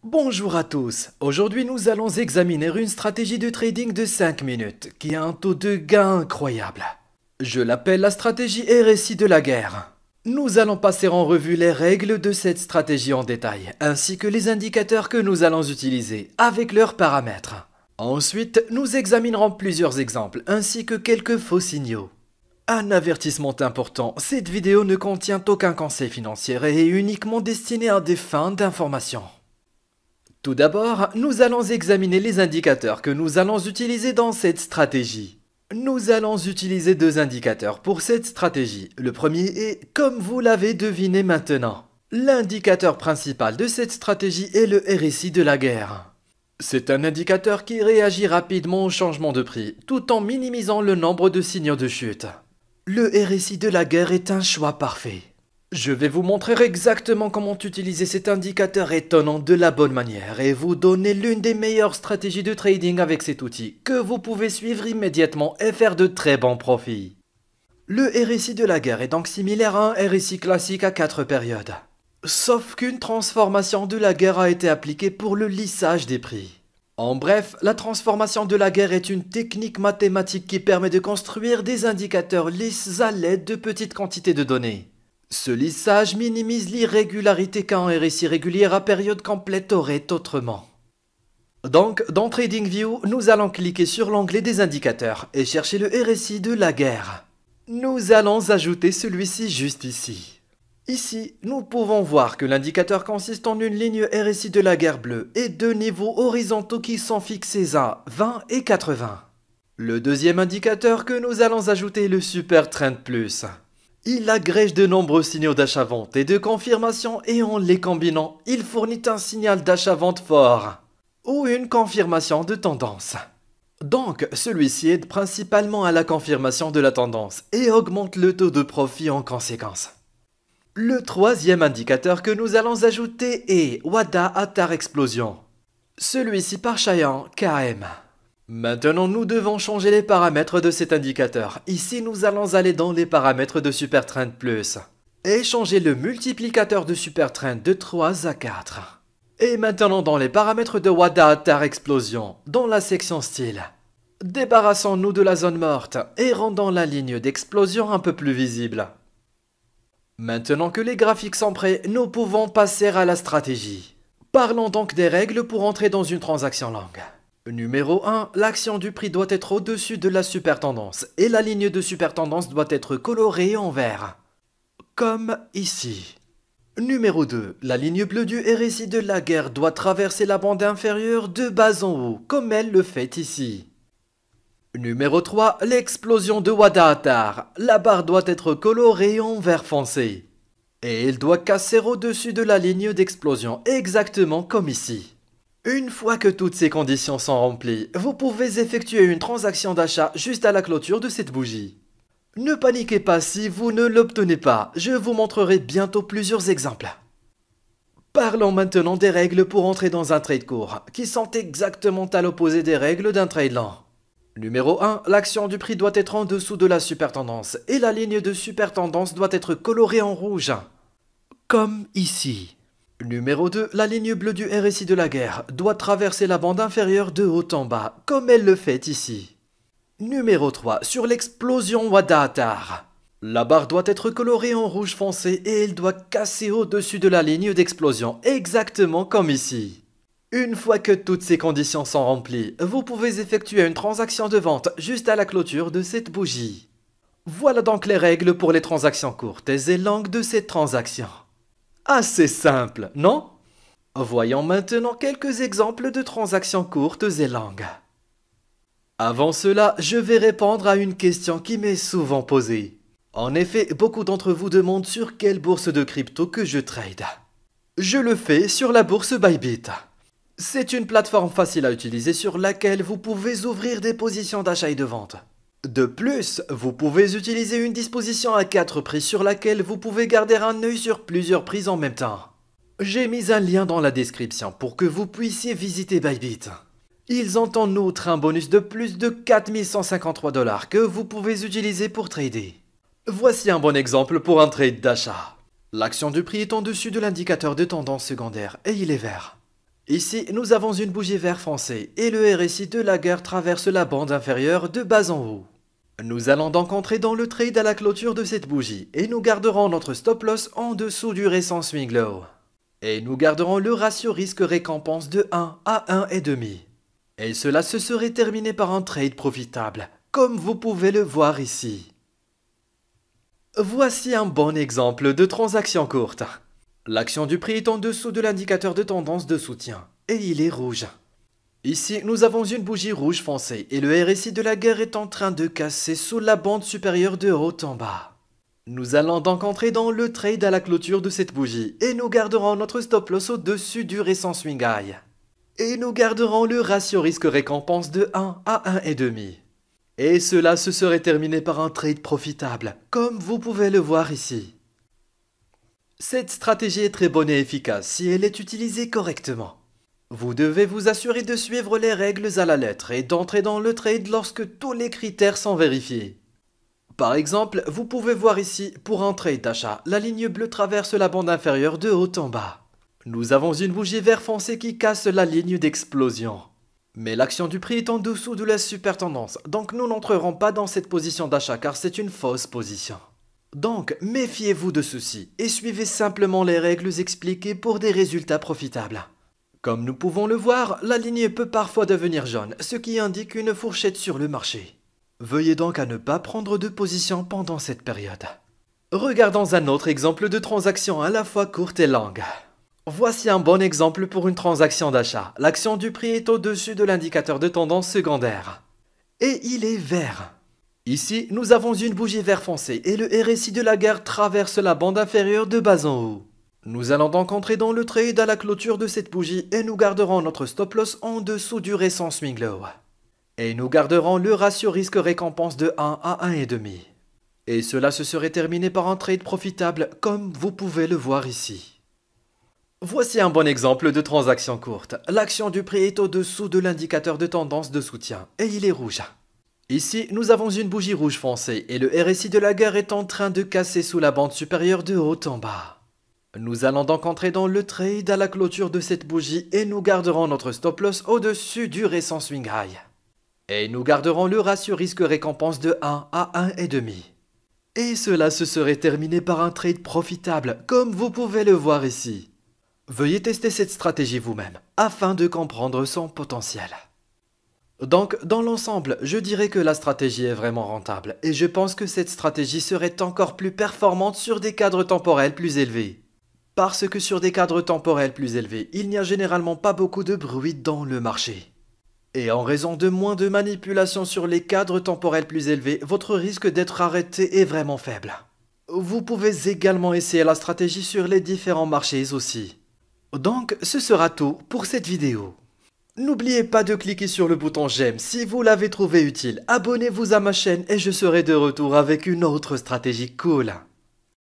Bonjour à tous, aujourd'hui nous allons examiner une stratégie de trading de 5 minutes qui a un taux de gain incroyable. Je l'appelle la stratégie RSI de la guerre. Nous allons passer en revue les règles de cette stratégie en détail, ainsi que les indicateurs que nous allons utiliser, avec leurs paramètres. Ensuite, nous examinerons plusieurs exemples, ainsi que quelques faux signaux. Un avertissement important, cette vidéo ne contient aucun conseil financier et est uniquement destinée à des fins d'information. Tout d'abord, nous allons examiner les indicateurs que nous allons utiliser dans cette stratégie. Nous allons utiliser deux indicateurs pour cette stratégie. Le premier est, comme vous l'avez deviné maintenant, l'indicateur principal de cette stratégie est le RSI de la guerre. C'est un indicateur qui réagit rapidement au changement de prix, tout en minimisant le nombre de signaux de chute. Le RSI de la guerre est un choix parfait. Je vais vous montrer exactement comment utiliser cet indicateur étonnant de la bonne manière et vous donner l'une des meilleures stratégies de trading avec cet outil que vous pouvez suivre immédiatement et faire de très bons profits. Le RSI de la guerre est donc similaire à un RSI classique à 4 périodes. Sauf qu'une transformation de la guerre a été appliquée pour le lissage des prix. En bref, la transformation de la guerre est une technique mathématique qui permet de construire des indicateurs lisses à l'aide de petites quantités de données. Ce lissage minimise l'irrégularité qu'un RSI régulier à période complète aurait autrement. Donc, dans TradingView, nous allons cliquer sur l'onglet des indicateurs et chercher le RSI de la guerre. Nous allons ajouter celui-ci juste ici. Ici, nous pouvons voir que l'indicateur consiste en une ligne RSI de la guerre bleue et deux niveaux horizontaux qui sont fixés à 20 et 80. Le deuxième indicateur que nous allons ajouter est le Super Trend Plus. Il agrège de nombreux signaux d'achat-vente et de confirmation et en les combinant, il fournit un signal d'achat-vente fort ou une confirmation de tendance. Donc, celui-ci aide principalement à la confirmation de la tendance et augmente le taux de profit en conséquence. Le troisième indicateur que nous allons ajouter est WADA Attar Explosion. Celui-ci par Cheyenne KM. Maintenant, nous devons changer les paramètres de cet indicateur. Ici, nous allons aller dans les paramètres de Super Trend Plus et changer le multiplicateur de Super Trend de 3 à 4. Et maintenant, dans les paramètres de WADA Attar Explosion, dans la section style, débarrassons-nous de la zone morte et rendons la ligne d'explosion un peu plus visible. Maintenant que les graphiques sont prêts, nous pouvons passer à la stratégie. Parlons donc des règles pour entrer dans une transaction longue. Numéro 1, l'action du prix doit être au-dessus de la super tendance et la ligne de super tendance doit être colorée en vert. Comme ici. Numéro 2, la ligne bleue du RSI de la guerre doit traverser la bande inférieure de bas en haut, comme elle le fait ici. Numéro 3, l'explosion de WADA Attar. La barre doit être colorée en vert foncé. Et elle doit casser au-dessus de la ligne d'explosion, exactement comme ici. Une fois que toutes ces conditions sont remplies, vous pouvez effectuer une transaction d'achat juste à la clôture de cette bougie. Ne paniquez pas si vous ne l'obtenez pas, je vous montrerai bientôt plusieurs exemples. Parlons maintenant des règles pour entrer dans un trade court, qui sont exactement à l'opposé des règles d'un trade lent. Numéro 1, l'action du prix doit être en dessous de la super tendance, et la ligne de super tendance doit être colorée en rouge. Comme ici. Numéro 2, la ligne bleue du RSI de la guerre doit traverser la bande inférieure de haut en bas, comme elle le fait ici. Numéro 3, sur l'explosion WADA Attar. La barre doit être colorée en rouge foncé et elle doit casser au-dessus de la ligne d'explosion, exactement comme ici. Une fois que toutes ces conditions sont remplies, vous pouvez effectuer une transaction de vente juste à la clôture de cette bougie. Voilà donc les règles pour les transactions courtes et longues de cette transaction. Assez simple, non? Voyons maintenant quelques exemples de transactions courtes et longues. Avant cela, je vais répondre à une question qui m'est souvent posée. En effet, beaucoup d'entre vous demandent sur quelle bourse de crypto que je trade. Je le fais sur la bourse Bybit. C'est une plateforme facile à utiliser sur laquelle vous pouvez ouvrir des positions d'achat et de vente. De plus, vous pouvez utiliser une disposition à 4 prix sur laquelle vous pouvez garder un œil sur plusieurs prix en même temps. J'ai mis un lien dans la description pour que vous puissiez visiter Bybit. Ils ont en outre un bonus de plus de 4153 $ que vous pouvez utiliser pour trader. Voici un bon exemple pour un trade d'achat. L'action du prix est en dessus de l'indicateur de tendance secondaire et il est vert. Ici, nous avons une bougie vert foncé et le RSI de la guerre traverse la bande inférieure de bas en haut. Nous allons donc entrer dans le trade à la clôture de cette bougie et nous garderons notre stop loss en dessous du récent swing low. Et nous garderons le ratio risque-récompense de 1 à 1,5. Et cela se serait terminé par un trade profitable, comme vous pouvez le voir ici. Voici un bon exemple de transaction courte. L'action du prix est en dessous de l'indicateur de tendance de soutien, et il est rouge. Ici, nous avons une bougie rouge foncée, et le RSI de la guerre est en train de casser sous la bande supérieure de haut en bas. Nous allons donc entrer dans le trade à la clôture de cette bougie, et nous garderons notre stop loss au-dessus du récent swing high. Et nous garderons le ratio risque-récompense de 1 à 1,5. Et cela se serait terminé par un trade profitable, comme vous pouvez le voir ici. Cette stratégie est très bonne et efficace si elle est utilisée correctement. Vous devez vous assurer de suivre les règles à la lettre et d'entrer dans le trade lorsque tous les critères sont vérifiés. Par exemple, vous pouvez voir ici, pour un trade d'achat, la ligne bleue traverse la bande inférieure de haut en bas. Nous avons une bougie vert foncé qui casse la ligne d'explosion. Mais l'action du prix est en dessous de la super tendance, donc nous n'entrerons pas dans cette position d'achat car c'est une fausse position. Donc, méfiez-vous de ceci et suivez simplement les règles expliquées pour des résultats profitables. Comme nous pouvons le voir, la ligne peut parfois devenir jaune, ce qui indique une fourchette sur le marché. Veuillez donc à ne pas prendre de position pendant cette période. Regardons un autre exemple de transaction à la fois courte et longue. Voici un bon exemple pour une transaction d'achat. L'action du prix est au-dessus de l'indicateur de tendance secondaire. Et il est vert. Ici, nous avons une bougie vert foncé et le RSI de la guerre traverse la bande inférieure de bas en haut. Nous allons donc entrer dans le trade à la clôture de cette bougie et nous garderons notre stop loss en dessous du récent swing low. Et nous garderons le ratio risque-récompense de 1 à 1,5. Et cela se serait terminé par un trade profitable comme vous pouvez le voir ici. Voici un bon exemple de transaction courte. L'action du prix est au-dessous de l'indicateur de tendance de soutien et il est rouge. Ici, nous avons une bougie rouge foncée et le RSI de la guerre est en train de casser sous la bande supérieure de haut en bas. Nous allons donc entrer dans le trade à la clôture de cette bougie et nous garderons notre stop loss au-dessus du récent swing high. Et nous garderons le ratio risque-récompense de 1 à 1,5. Et cela se serait terminé par un trade profitable, comme vous pouvez le voir ici. Veuillez tester cette stratégie vous-même, afin de comprendre son potentiel. Donc, dans l'ensemble, je dirais que la stratégie est vraiment rentable, et je pense que cette stratégie serait encore plus performante sur des cadres temporels plus élevés. Parce que sur des cadres temporels plus élevés, il n'y a généralement pas beaucoup de bruit dans le marché. Et en raison de moins de manipulation sur les cadres temporels plus élevés, votre risque d'être arrêté est vraiment faible. Vous pouvez également essayer la stratégie sur les différents marchés aussi. Donc, ce sera tout pour cette vidéo. N'oubliez pas de cliquer sur le bouton j'aime si vous l'avez trouvé utile. Abonnez-vous à ma chaîne et je serai de retour avec une autre stratégie cool.